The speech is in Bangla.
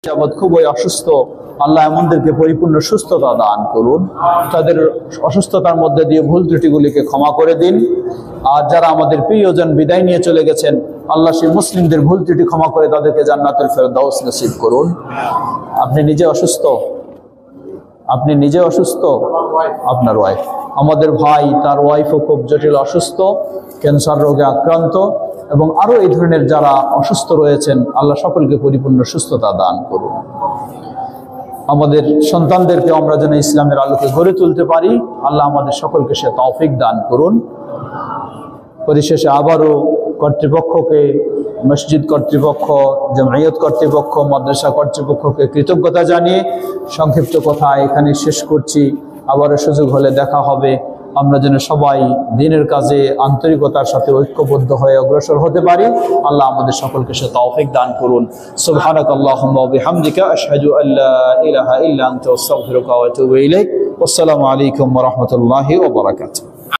যাবৎ খুবই অসুস্থ, আল্লাহ এমনদেরকে পরিপূর্ণ সুস্থতা দান করুন। তাদের অসুস্থতার মধ্যে দিয়ে ভুল ত্রুটিগুলিকে ক্ষমা করে দিন। আর যারা আমাদের প্রিয়জন বিদায় নিয়ে চলে গেছেন, আল্লাহ সেই মুসলিমদের ভুল ত্রুটি ক্ষমা করে তাদেরকে জান্নাতুল ফেরদাউস নসিব করুন। আপনি নিজে অসুস্থ, আপনার ওয়াইফ, আমাদের ভাই তার ওয়াইফও খুব জটিল অসুস্থ, ক্যান্সার রোগে আক্রান্ত, এবং আরো এই ধরনের যারা অসুস্থ রয়েছেন, আল্লাহ সকলকে পরিপূর্ণ সুস্থতা দান করুন। আমাদের সন্তানদেরকে আমরা যেন ইসলামের আলোকে গড়ে তুলতে পারি, আল্লাহ আমাদের সকলকে সে তৌফিক দান করুন। পরিশেষে আবারও কর্তৃপক্ষকে, মসজিদ কর্তৃপক্ষ, জামিয়াত কর্তৃপক্ষ, মাদ্রাসা কর্তৃপক্ষকে কৃতজ্ঞতা জানিয়ে সংক্ষিপ্ত কথা এখানে শেষ করছি। আবারও সুযোগ হলে দেখা হবে। আমরা যেন সবাই দ্বীনের কাজে আন্তরিকতার সাথে ঐক্যবদ্ধ হয়ে অগ্রসর হতে পারি। আল্লাহ আমাদের সকলকে সে তৌফিক দান করুন। সুবহানাকাল্লাহুম্মা ওয়া বিহামদিকা আশহাদু আল্লা ইলাহা ইল্লা আনতা আস্তাগফিরুকা ওয়া আতুবু ইলাইক। আসসালামু আলাইকুম ওয়া রাহমাতুল্লাহি ওয়া বারাকাতুহু।